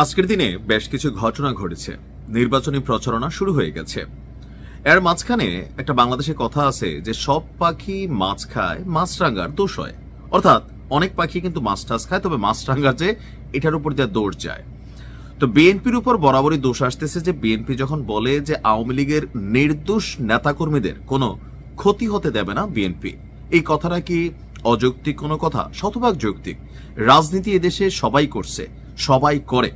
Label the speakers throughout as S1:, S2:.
S1: আজকের দিনে বেশ কিছু ঘটনা ঘটেছে। নির্বাচনী প্রচারণা শুরু হয়ে গেছে। এর মাঝখানে একটা বাংলাদেশে কথা আছে যে সব পাখি মাছ খায়, মাছরাঙ্গার দোষ হয়। অর্থাৎ অনেক পাখি কিন্তু মাছ টাছ খায়, তবে মাছরাঙ্গা যে এটার উপর দিয়ে দৌড় যায়। তো বিএনপির উপর বরাবরই দোষ আসতেছে যে বিএনপি যখন বলে যে আওয়ামী লীগের নির্দোষ নেতাকর্মীদের কোনো ক্ষতি হতে দেবে না বিএনপি, এই কথাটা কি অযৌক্তিক কোনো কথা? শতভাগ যৌক্তিক। রাজনীতি এদেশে সবাই করছে, সবাই করে।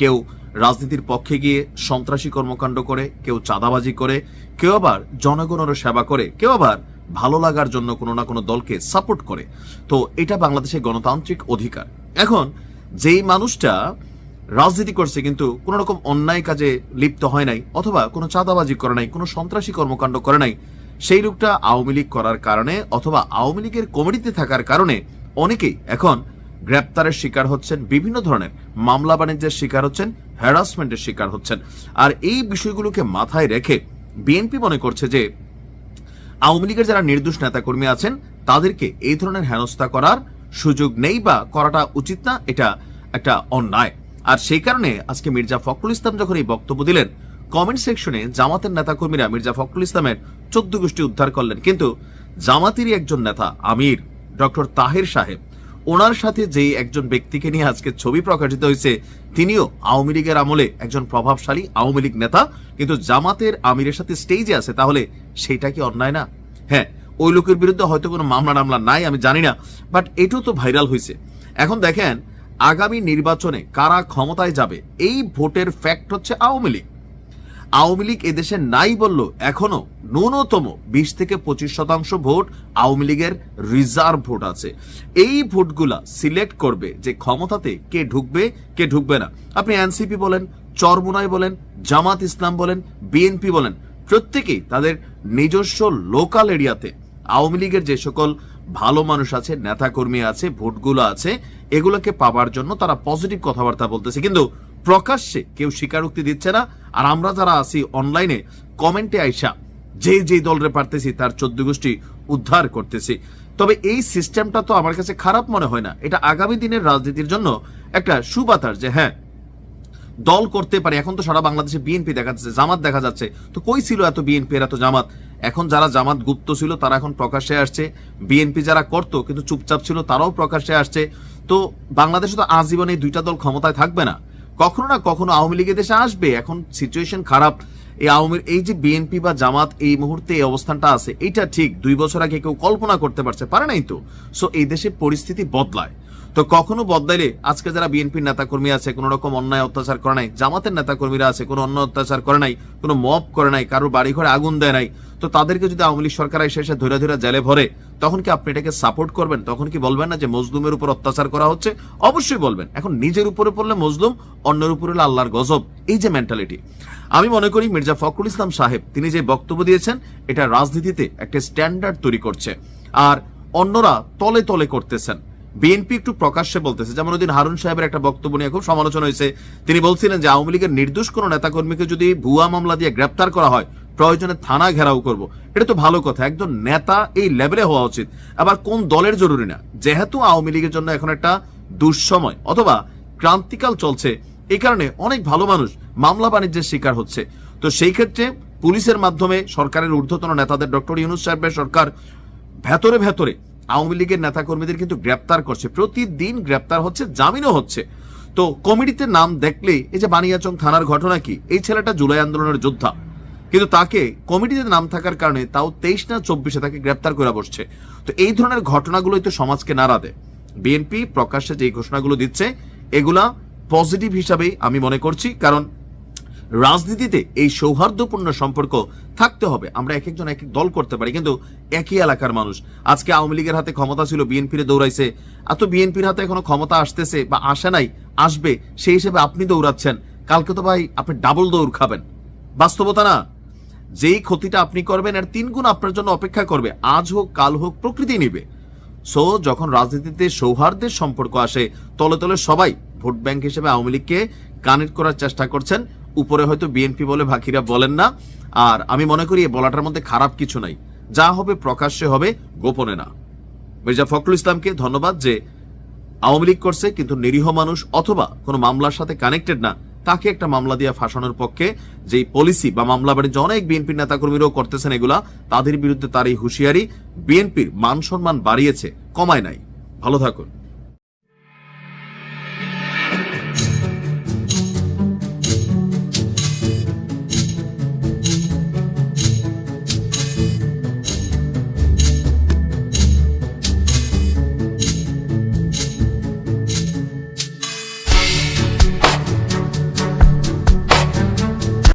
S1: কেউ রাজনীতির পক্ষে গিয়ে সন্ত্রাসী কর্মকাণ্ড করে, কেউ চাঁদাবাজি করে, কেউ আবার জনগণের সেবা করে, কেউ আবার ভালো লাগার জন্য কোনো না কোনো দলকে সাপোর্ট করে। তো এটা বাংলাদেশের গণতান্ত্রিক অধিকার। এখন যেই মানুষটা রাজনীতি করছে কিন্তু কোন রকম অন্যায় কাজে লিপ্ত হয় নাই, অথবা কোনো চাঁদাবাজি করে নাই, কোনো সন্ত্রাসী কর্মকাণ্ড করে নাই, সেই লোকটা আওয়ামী লীগ করার কারণে অথবা আওয়ামী লীগের কমিটিতে থাকার কারণে অনেকেই এখন গ্রেপ্তারের শিকার হচ্ছেন, বিভিন্ন ধরনের মামলা বাণিজ্যের শিকার হচ্ছেন, হ্যারাসমেন্টের শিকার হচ্ছেন। আর এই বিষয়গুলোকে মাথায় রেখে বিএনপি মনে করছে যে আওয়ামী লীগের যারা নির্দোষ নেতাকর্মী আছেন তাদেরকে এই ধরনের হেনস্থা করার সুযোগ নেই বা করাটা উচিত না, এটা একটা অন্যায়। আর সেই কারণে আজকে মির্জা ফখরুল ইসলাম যখন এই বক্তব্য দিলেন, কমেন্ট সেকশনে জামাতের নেতাকর্মীরা মির্জা ফখরুল ইসলামের 14 গোষ্ঠী উদ্ধার করলেন। কিন্তু জামাতেরই একজন নেতা আমির ডক্টর তাহের সাহেব, ওনার সাথে যে একজন ব্যক্তিকে নিয়ে আজকে ছবি প্রকাশিত হয়েছে, তিনিও আওয়ামী লীগের আমলে একজন প্রভাবশালী আওয়ামী লীগ নেতা, কিন্তু জামাতের আমিরের সাথে স্টেজে আছে, তাহলে সেটা কি অন্যায় না? হ্যাঁ, ওই লোকের বিরুদ্ধে হয়তো কোনো মামলা টামলা নাই, আমি জানি না, বাট এটাও তো ভাইরাল হয়েছে। এখন দেখেন, আগামী নির্বাচনে কারা ক্ষমতায় যাবে এই ভোটের ফ্যাক্ট হচ্ছে আওয়ামী লীগ। আওয়ামী লীগ এদেশে নাই বলল, এখনো ন্যূনতম 20 থেকে 25% ভোট আওয়ামী লীগের রিজার্ভ ভোট আছে। এই ভোটগুলা সিলেক্ট করবে যে ক্ষমতাতে কে ঢুকবে কে ঢুকবে না। আপনি এনসিপি বলেন, চরমুনাই বলেন, জামাত ইসলাম বলেন, বিএনপি বলেন, প্রত্যেকেই তাদের নিজস্ব লোকাল এরিয়াতে আওয়ামী লীগের যে সকল ভালো মানুষ আছে, নেতাকর্মী আছে, ভোটগুলো আছে, এগুলোকে পাবার জন্য তারা পজিটিভ কথাবার্তা বলতেছে, কিন্তু প্রকাশ্যে কেউ স্বীকারোক্তি দিচ্ছে না। আর আমরা যারা আছি অনলাইনে কমেন্টে আইসা যে দলরে পারতেছি তার 14 গোষ্ঠী উদ্ধার করতেছি। তবে এই সিস্টেমটা তো আমার কাছে খারাপ মনে হয় না। এটা আগামী দিনের রাজনীতির জন্য একটা সুবাতাস যে হ্যাঁ, দল করতে পারে। এখন তো সারা বাংলাদেশে বিএনপি দেখা যাচ্ছে, জামাত দেখা যাচ্ছে, তো কই ছিল এত বিএনপি এত জামাত? এখন যারা জামাত গুপ্ত ছিল তারা এখন প্রকাশ্যে আসছে, বিএনপি যারা করতো কিন্তু চুপচাপ ছিল তারাও প্রকাশ্যে আসছে। তো বাংলাদেশে তো আজীবন এই দুইটা দল ক্ষমতায় থাকবে না, কখনো না কখনো আওয়ামী লীগের দেশে আসবে। এখন সিচুয়েশন খারাপ। এই যে বিএনপি বা জামাত এই মুহূর্তে এই অবস্থানটা আছে, এটা ঠিক 2 বছর আগে কেউ কল্পনা করতে পারে নাই তো। সো এই দেশে পরিস্থিতি বদলায়, তো কখনো বদলাইলে আজকে যারা বিএনপির নেতাকর্মী আছে কোনো রকম অন্যায় অত্যাচার করে নাই, জামাতের নেতাকর্মীরা আছে কোনো অন্যায় অত্যাচার করে নাই, কোনো মব করে নাই, কারোর বাড়ি ঘরে আগুন দেয় নাই, তো তাদেরকে যদি আওয়ামী লীগ সরকার এসে ধরে ধরে জেলে ভরে, তখন কি আপনি এটাকে সাপোর্ট করবেন? তখন কি বলবেন না যে মজলুমের উপর অত্যাচার করা হচ্ছে? অবশ্যই বলবেন। এখন নিজের উপরে পড়লে মজলুম, অন্যের উপরে হলে আল্লাহর গজব, এই যে মেন্টালিটি। আমি মনে করি মির্জা ফখরুল ইসলাম সাহেব তিনি যে বক্তব্য দিয়েছেন এটা রাজনীতিতে একটা স্ট্যান্ডার্ড তৈরি করছে, আর অন্যরা তলে তলে করতেছেন। বিএনপি একটু প্রকাশ্যে বলতেছে, যেমন ওইদিন হারুন সাহেবের একটা বক্তব্য নিয়ে খুব সমালোচনা হয়েছে। তিনি বলছিলেন যে আওয়ামী লীগের নির্দোষ কোনো নেতাকর্মীকে যদি ভুয়া মামলা দিয়ে গ্রেপ্তার করা হয়, প্রয়োজনে থানা ঘেরাও করব। এটা তো ভালো কথা, একজন নেতা এই লেভেলে হওয়া উচিত। আবার কোন দলের জরুরি না, যেহেতু আওয়ামী লীগের জন্য এখন একটা দুঃসময় অথবা ক্রান্তিকাল চলছে, এই কারণে অনেক ভালো মানুষ মামলা বাণিজ্যের শিকার হচ্ছে। তো সেই ক্ষেত্রে পুলিশের মাধ্যমে সরকারের ঊর্ধ্বতন নেতাদের, ডক্টর ইউনূস সাহেবের সরকার ভেতরে ভেতরে আওয়ামী লীগের নেতাকর্মীদের কিন্তু গ্রেপ্তার করছে, প্রতিদিন গ্রেপ্তার হচ্ছে, জামিনও হচ্ছে। তো কমিটিতে নাম দেখলেই, এই যে বানিয়াচং থানার ঘটনা কি, এই ছেলেটা জুলাই আন্দোলনের যোদ্ধা, কিন্তু তাকে কমিটিতে নাম থাকার কারণে তাও 23 না 24 তাকে গ্রেপ্তার করে বসছে। তো এই ধরনের ঘটনাগুলোই তো সমাজকে নাড়া দেয়। বিএনপি প্রকাশ্যে যে ঘোষণাগুলো দিচ্ছে এগুলা পজিটিভ হিসাবেই আমি মনে করছি, কারণ রাজনীতিতে এই সৌহার্দ্যপূর্ণ সম্পর্ক থাকতে হবে। আমরা এক একজন এক এক দল করতে পারি, কিন্তু একই এলাকার মানুষ। আজকে আওয়ামী লীগের হাতে ক্ষমতা ছিল, বিএনপির দৌড়াইছে, এত বিএনপির হাতে এখনো ক্ষমতা আসতেছে বা আসে নাই, আসবে, সেই হিসেবে আপনি দৌড়াচ্ছেন, কালকে তো ভাই আপনি ডাবল দৌড় খাবেন। বাস্তবতা না? যেই ক্ষতিটা আপনি করবেন এর 3 গুণ আপনার জন্য অপেক্ষা করবে, আজ হোক কাল হোক, প্রকৃতি নিবে। সো যখন রাজনীতিতে সৌহার্দ্যের সম্পর্ক আসে, তলে তলে সবাই ভোট ব্যাংক হিসেবে আওয়ামী লীগকে কানেক্ট করার চেষ্টা করছেন। উপরে হয়তো বিএনপি বলে বাকিরা বলেন না। আর আমি মনে করি এই বলাটার মধ্যে খারাপ কিছু নাই, যা হবে প্রকাশ্যে হবে, গোপনে না। মির্জা ফখরুল ইসলামকে ধন্যবাদ যে আওয়ামী লীগ করছে কিন্তু নিরীহ মানুষ অথবা কোনো মামলার সাথে কানেক্টেড না তাকে একটা মামলা দিয়ে ফাঁসানোর পক্ষে যেই পলিসি বা মামলা বাণিজ্য অনেক বিএনপির নেতাকর্মীরাও করতেছেন, এগুলা তাদের বিরুদ্ধে তার এই হুঁশিয়ারি বিএনপির মান সম্মান বাড়িয়েছে, কমায় নাই। ভালো থাকুন।